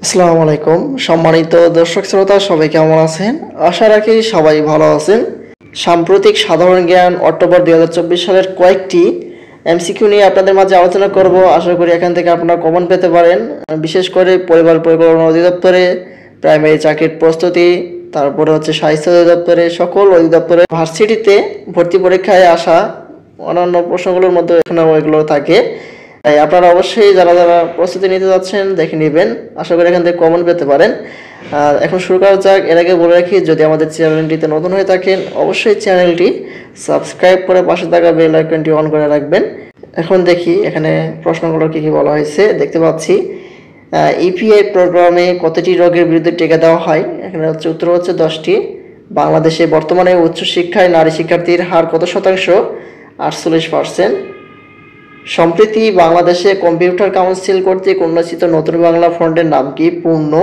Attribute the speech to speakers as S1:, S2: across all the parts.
S1: আসসালামু আলাইকুম সম্মানিত দর্শক শ্রোতা সবাই কেমন আছেন? আশা রাখি সবাই ভালো আছেন। সাম্প্রতিক সাধারণ জ্ঞান অক্টোবর 2024 সালের কয়েকটি এমসিকিউ নিয়ে আপনাদের মাঝে আলোচনা করব। আশা করি এখান থেকে আপনারা কমন পেতে পারেন। বিশেষ করে পরিবার পরিকল্পনা অধিদপ্তরে প্রাইমারি চাকরির প্রস্তুতি, তারপরে হচ্ছে স্বাস্থ্য অধিদপ্তরে, সকল অধিদপ্তরে ভার্সিটিতে ভর্তি পরীক্ষায় আসা অন্যান্য প্রশ্নগুলোর মধ্যে এগুলো থাকে। তাই আপনারা অবশ্যই যারা যারা প্রস্তুতি নিতে যাচ্ছেন দেখে নেবেন। আশা করি এখান থেকে কমন পেতে পারেন। আর এখন শুরু করা যাক। এর আগে বলে রাখি, যদি আমাদের চ্যানেলটিতে নতুন হয়ে থাকেন অবশ্যই চ্যানেলটি সাবস্ক্রাইব করে পাশে থাকা বেল আইকনটি অন করে রাখবেন। এখন দেখি এখানে প্রশ্নগুলো কী কী বলা হয়েছে। দেখতে পাচ্ছি ইপিআই প্রোগ্রামে কতটি রোগের বিরুদ্ধে টিকা দেওয়া হয়? এখানে হচ্ছে উত্তর হচ্ছে 10টি। বাংলাদেশে বর্তমানে উচ্চশিক্ষায় নারী শিক্ষার্থীর হার কত শতাংশ? 48%। সম্প্রতি বাংলাদেশে কম্পিউটার কাউন্সিল কর্তৃক উন্মোচিত নতুন বাংলা ফন্টের নাম কি? পূর্ণ।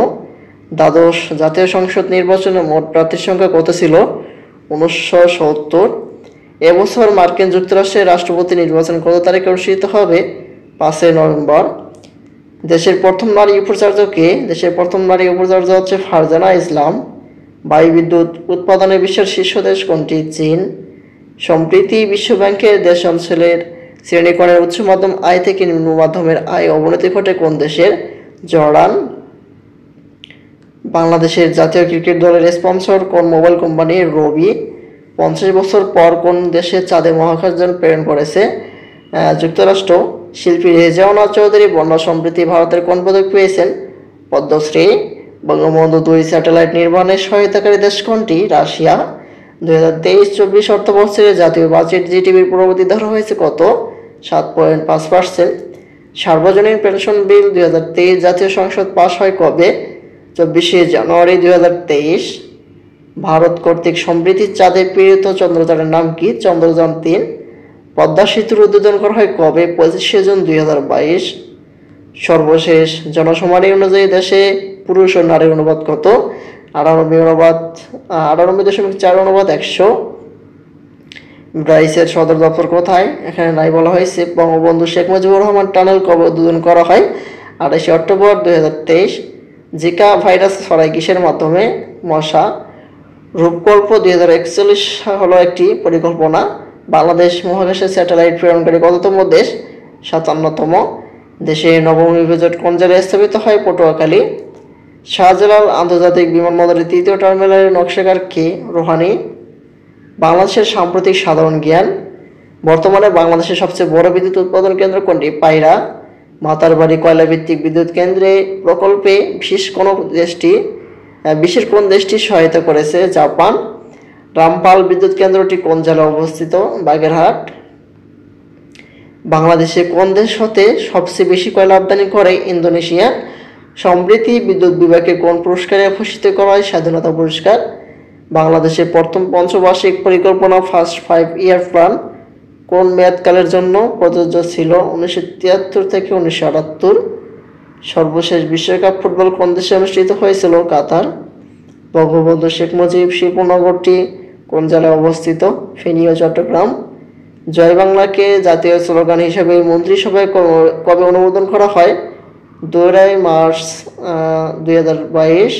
S1: দ্বাদশ জাতীয় সংসদ নির্বাচনে মোট প্রার্থীর সংখ্যা কত ছিল? 1970। এবছর মার্কিন যুক্তরাষ্ট্রের রাষ্ট্রপতি নির্বাচন কত তারিখে অনুষ্ঠিত হবে? 5 নভেম্বর। দেশের প্রথম নারী উপাচার্য কে? দেশের প্রথম নারী উপাচার্য হচ্ছে ফারজানা ইসলাম। বায়ুবিদ্যুৎ উৎপাদনে বিশ্বের শীর্ষ দেশ কোনটি? চীন। সম্প্রতি বিশ্বব্যাংকের দেশ অঞ্চলের শ্রেণীকরণের উচ্চ মাধ্যম আয় থেকে নিম্ন মাধ্যমের আয় অবনতি ঘটে কোন দেশের? জর্ডান। বাংলাদেশের জাতীয় ক্রিকেট দলের স্পন্সর কোন মোবাইল কোম্পানি? রবি। 50 বছর পর কোন দেশে চাঁদে মহাকাশযান প্রেরণ করেছে? যুক্তরাষ্ট্র। শিল্পী রেজাউনা চৌধুরী বন্যা সম্প্রতি ভারতের কোন পদক পেয়েছেন? পদ্মশ্রী। বঙ্গবন্ধু 2 স্যাটেলাইট নির্মাণে সহায়তাকারী দেশ কোনটি? রাশিয়া। 2023-24 অর্থবছরে জাতীয় বাজেট জিডিপির প্রবৃদ্ধি ধরা হয়েছে কত? 7.5%। সার্বজনীন পেনশন বিল 2023 জাতীয় সংসদ পাস হয় কবে? 24 জানুয়ারি 2023। ভারত কর্তৃক সম্প্রতি চাঁদে প্রেরিত চন্দ্রযানের নাম কি? চন্দ্রযান-3। পদ্মা সেতুর উদ্বোধন করা হয় কবে? 25 জুন 2022। সর্বশেষ জনশুমারি অনুযায়ী দেশে পুরুষ ও নারীর অনুপাত কত? 98.4/100। ব্রাইসের সদর দপ্তর কোথায়? এখানে নাই বলা হয়েছে। বঙ্গবন্ধু শেখ মুজিবুর রহমান টানেল কবে উদ্বোধন করা হয়? 28 অক্টোবর 2023। জিকা ভাইরাস ছড়ায় কিসের মাধ্যমে? মশা। রূপকল্প 2041 হলো একটি পরিকল্পনা। বাংলাদেশ মহাকাশে স্যাটেলাইট প্রেরণকারী কততম দেশ? 57তম। দেশে নবম ইপিজেড কোন জেলায় স্থাপিত হয়? পটুয়াখালী। শাহজালাল আন্তর্জাতিক বিমানবন্দরের 3য় টার্মিনালের নকশাকার কে? রোহানি। বাংলাদেশের সাম্প্রতিক সাধারণ জ্ঞান। বর্তমানে বাংলাদেশের সবচেয়ে বড় বিদ্যুৎ উৎপাদন কেন্দ্র কোনটি? পায়রা। মাতারবাড়ি কয়লা ভিত্তিক বিদ্যুৎ কেন্দ্রে প্রকল্পে বিশ্বের কোন দেশটি সহায়তা করেছে? জাপান। রামপাল বিদ্যুৎ কেন্দ্রটি কোন জেলায় অবস্থিত? বাগেরহাট। বাংলাদেশে কোন দেশ হতে সবচেয়ে বেশি কয়লা আমদানি করে? ইন্দোনেশিয়া। সম্প্রতি বিদ্যুৎ বিভাগে কোন পুরস্কারে ভূষিত করা হয়? স্বাধীনতা পুরস্কার। বাংলাদেশের প্রথম পঞ্চবার্ষিক পরিকল্পনা ফার্স্ট 5 ইয়ার প্ল্যান কোন মেয়াদকালের জন্য প্রযোজ্য ছিল? 1973 থেকে 1978। সর্বশেষ বিশ্বকাপ ফুটবল কোন দেশে অনুষ্ঠিত হয়েছিল? কাতার। বঙ্গবন্ধু শেখ মুজিব শিল্পনগরটি কোন জেলায় অবস্থিত? ফেনী ও চট্টগ্রাম। জয় বাংলাকে জাতীয় স্লোগান হিসেবে মন্ত্রিসভায় কবে অনুমোদন করা হয়? 2 মার্চ 2022।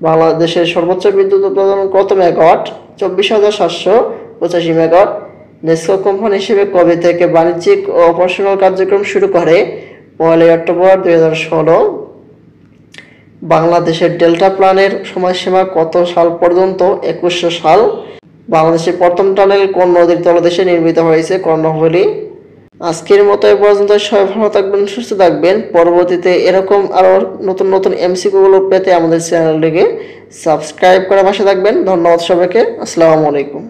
S1: বাংলাদেশের সর্বোচ্চ বিদ্যুৎ উৎপাদন কত মেগাওয়াট? 24,785 মেগাওয়াট। নেসকো কোম্পানি হিসেবে কবে থেকে বাণিজ্যিক ও অপারেশনাল কার্যক্রম শুরু করে? 1 অক্টোবর 2016। বাংলাদেশের ডেল্টা প্ল্যানের সময়সীমা কত সাল পর্যন্ত? 2100 সাল। বাংলাদেশের প্রথম টানেল কোন নদীর তলদেশে নির্মিত হয়েছে? কর্ণফুলী। আজকের মতো এ পর্যন্ত। সবাই ভালো থাকবেন, সুস্থ থাকবেন। পরবর্তীতে এরকম আরও নতুন নতুন এমসিকিউগুলো পেতে আমাদের চ্যানেলটিকে সাবস্ক্রাইব করে পাশে থাকবেন। ধন্যবাদ সবাইকে। আসসালামু আলাইকুম।